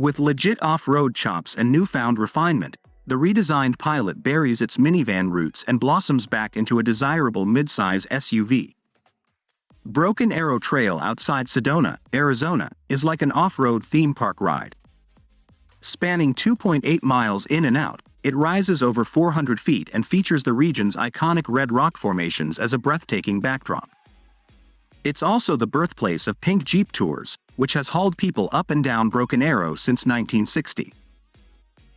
With legit off-road chops and newfound refinement, the redesigned Pilot buries its minivan roots and blossoms back into a desirable midsize SUV. Broken Arrow Trail outside Sedona, Arizona, is like an off-road theme park ride. Spanning 2.8 miles in and out, it rises over 400 feet and features the region's iconic red rock formations as a breathtaking backdrop. It's also the birthplace of Pink Jeep Tours, which has hauled people up and down Broken Arrow since 1960.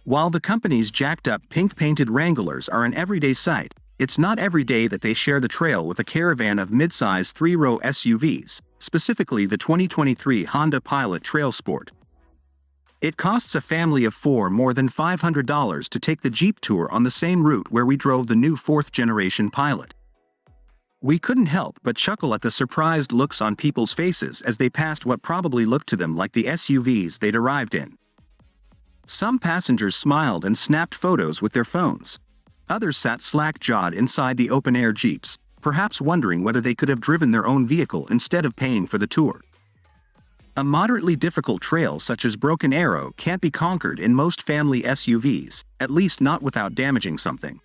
While the company's jacked-up pink-painted Wranglers are an everyday sight, it's not every day that they share the trail with a caravan of midsize three-row SUVs, specifically the 2023 Honda Pilot TrailSport. It costs a family of four more than $500 to take the Jeep Tour on the same route where we drove the new fourth-generation Pilot. We couldn't help but chuckle at the surprised looks on people's faces as they passed what probably looked to them like the SUVs they'd arrived in. Some passengers smiled and snapped photos with their phones. Others sat slack-jawed inside the open-air Jeeps, perhaps wondering whether they could have driven their own vehicle instead of paying for the tour. A moderately difficult trail such as Broken Arrow can't be conquered in most family SUVs, at least not without damaging something.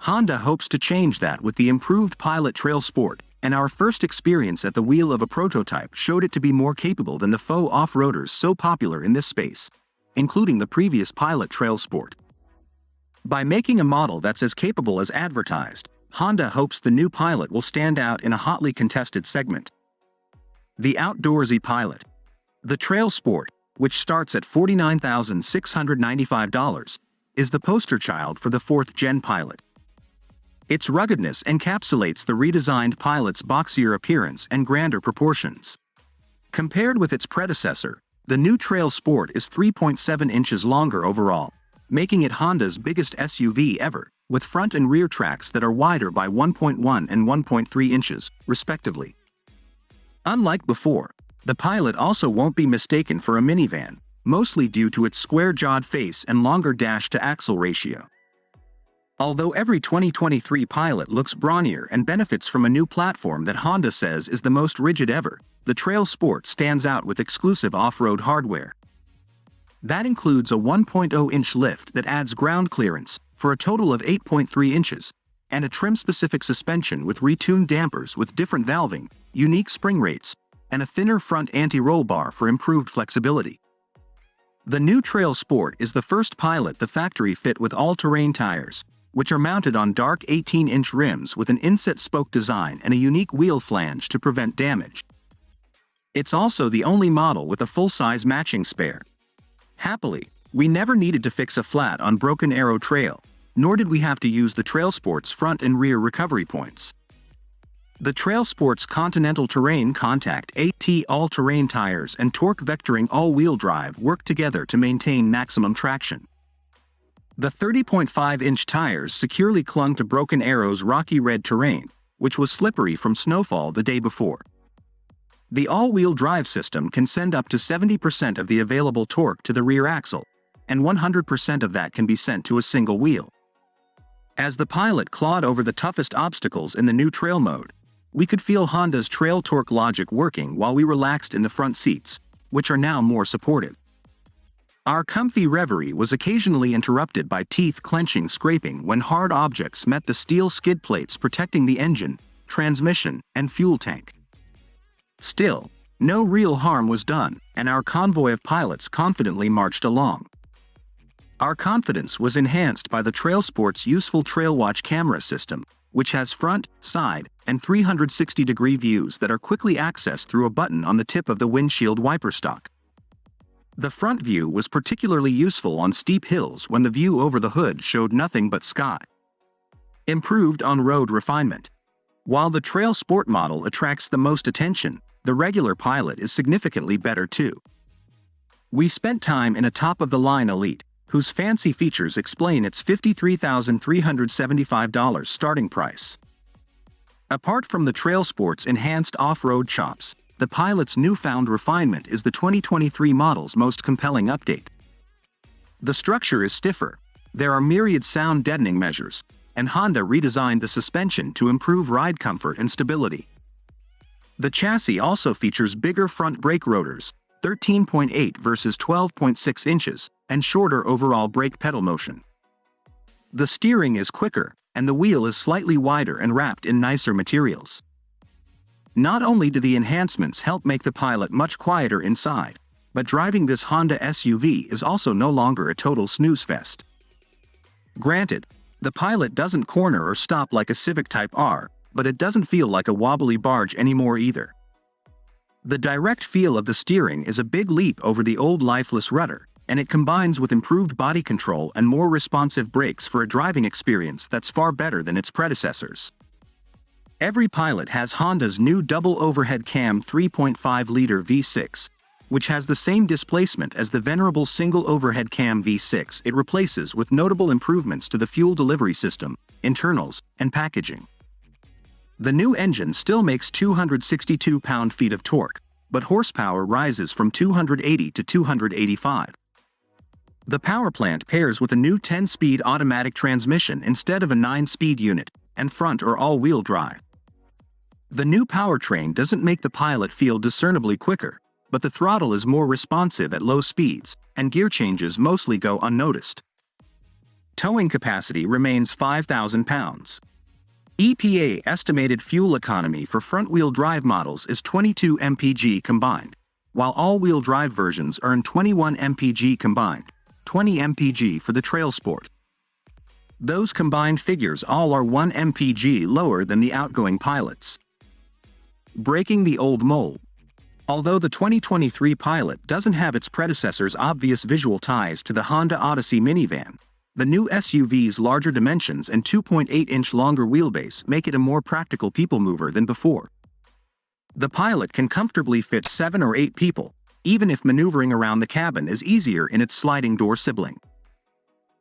Honda hopes to change that with the improved Pilot TrailSport, and our first experience at the wheel of a prototype showed it to be more capable than the faux off-roaders so popular in this space, including the previous Pilot TrailSport. By making a model that's as capable as advertised, Honda hopes the new Pilot will stand out in a hotly contested segment. The outdoorsy Pilot. The TrailSport, which starts at $49,695, is the poster child for the fourth-gen Pilot. Its ruggedness encapsulates the redesigned Pilot's boxier appearance and grander proportions. Compared with its predecessor, the new TrailSport is 3.7 inches longer overall, making it Honda's biggest SUV ever, with front and rear tracks that are wider by 1.1 and 1.3 inches, respectively. Unlike before, the Pilot also won't be mistaken for a minivan, mostly due to its square-jawed face and longer dash-to-axle ratio. Although every 2023 Pilot looks brawnier and benefits from a new platform that Honda says is the most rigid ever, the TrailSport stands out with exclusive off-road hardware. That includes a 1.0-inch lift that adds ground clearance, for a total of 8.3 inches, and a trim-specific suspension with retuned dampers with different valving, unique spring rates, and a thinner front anti-roll bar for improved flexibility. The new TrailSport is the first Pilot the factory fit with all-terrain tires, which are mounted on dark 18-inch rims with an inset spoke design and a unique wheel flange to prevent damage. It's also the only model with a full-size matching spare. Happily, we never needed to fix a flat on Broken Arrow Trail, nor did we have to use the TrailSport's front and rear recovery points. The TrailSport's Continental Terrain Contact AT all-terrain tires and torque vectoring all-wheel drive work together to maintain maximum traction. The 30.5-inch tires securely clung to Broken Arrow's rocky red terrain, which was slippery from snowfall the day before. The all-wheel drive system can send up to 70% of the available torque to the rear axle, and 100% of that can be sent to a single wheel. As the Pilot clawed over the toughest obstacles in the new trail mode, we could feel Honda's trail torque logic working while we relaxed in the front seats, which are now more supportive. Our comfy reverie was occasionally interrupted by teeth-clenching scraping when hard objects met the steel skid plates protecting the engine, transmission, and fuel tank. Still, no real harm was done, and our convoy of pilots confidently marched along. Our confidence was enhanced by the TrailSport's useful TrailWatch camera system, which has front, side, and 360-degree views that are quickly accessed through a button on the tip of the windshield wiper stock. The front view was particularly useful on steep hills when the view over the hood showed nothing but sky. Improved on-road refinement. While the TrailSport model attracts the most attention, the regular Pilot is significantly better too. We spent time in a top-of-the-line Elite, whose fancy features explain its $53,375 starting price. Apart from the TrailSport's enhanced off-road chops, the Pilot's newfound refinement is the 2023 model's most compelling update. The structure is stiffer, there are myriad sound deadening measures, and Honda redesigned the suspension to improve ride comfort and stability. The chassis also features bigger front brake rotors, 13.8 versus 12.6 inches, and shorter overall brake pedal motion. The steering is quicker, and the wheel is slightly wider and wrapped in nicer materials. Not only do the enhancements help make the Pilot much quieter inside, but driving this Honda SUV is also no longer a total snooze fest. Granted, the Pilot doesn't corner or stop like a Civic Type R, but it doesn't feel like a wobbly barge anymore either. The direct feel of the steering is a big leap over the old lifeless rudder, and it combines with improved body control and more responsive brakes for a driving experience that's far better than its predecessors. Every Pilot has Honda's new double overhead cam 3.5-liter V6, which has the same displacement as the venerable single overhead cam V6 it replaces, with notable improvements to the fuel delivery system, internals, and packaging. The new engine still makes 262 pound-feet of torque, but horsepower rises from 280 to 285. The power plant pairs with a new 10-speed automatic transmission instead of a 9-speed unit, and front or all-wheel drive. The new powertrain doesn't make the Pilot feel discernibly quicker, but the throttle is more responsive at low speeds, and gear changes mostly go unnoticed. Towing capacity remains 5,000 pounds. EPA estimated fuel economy for front-wheel drive models is 22 mpg combined, while all-wheel drive versions earn 21 mpg combined, 20 mpg for the TrailSport. Those combined figures all are 1 mpg lower than the outgoing Pilots. Breaking the old mold. Although the 2023 Pilot doesn't have its predecessor's obvious visual ties to the Honda Odyssey minivan, the new SUV's larger dimensions and 2.8-inch longer wheelbase make it a more practical people mover than before. The Pilot can comfortably fit 7 or 8 people, even if maneuvering around the cabin is easier in its sliding door sibling.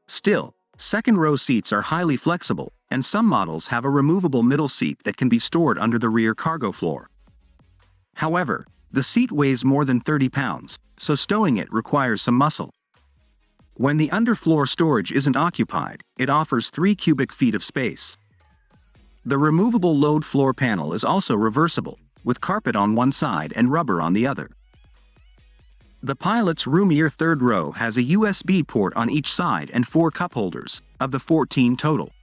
Still, second-row seats are highly flexible, and some models have a removable middle seat that can be stored under the rear cargo floor. However, the seat weighs more than 30 pounds, so stowing it requires some muscle. When the underfloor storage isn't occupied, it offers 3 cubic feet of space. The removable load floor panel is also reversible, with carpet on one side and rubber on the other. The Pilot's roomier third row has a USB port on each side and 4 cup holders, of the 14 total.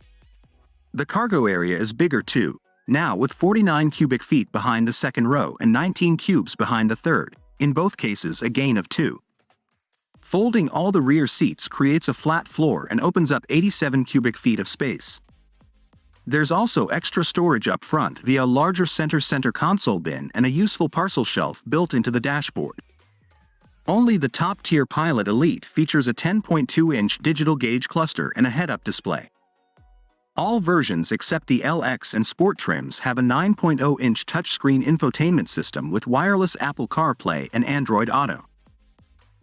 The cargo area is bigger too, now with 49 cubic feet behind the second row and 19 cubes behind the third, in both cases a gain of 2. Folding all the rear seats creates a flat floor and opens up 87 cubic feet of space. There's also extra storage up front via a larger center console bin and a useful parcel shelf built into the dashboard. Only the top-tier Pilot Elite features a 10.2-inch digital gauge cluster and a head-up display. All versions except the LX and Sport trims have a 9.0-inch touchscreen infotainment system with wireless Apple CarPlay and Android Auto.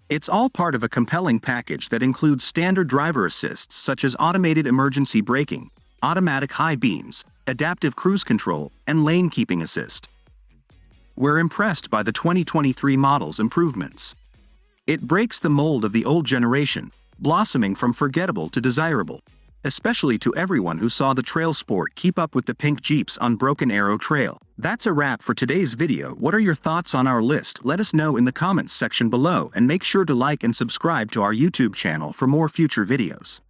It's all part of a compelling package that includes standard driver assists such as automated emergency braking, automatic high beams, adaptive cruise control, and lane keeping assist. We're impressed by the 2023 model's improvements. It breaks the mold of the old generation, blossoming from forgettable to desirable, especially to everyone who saw the TrailSport keep up with the pink Jeeps on Broken Arrow Trail. That's a wrap for today's video. What are your thoughts on our list? Let us know in the comments section below, and make sure to like and subscribe to our YouTube channel for more future videos.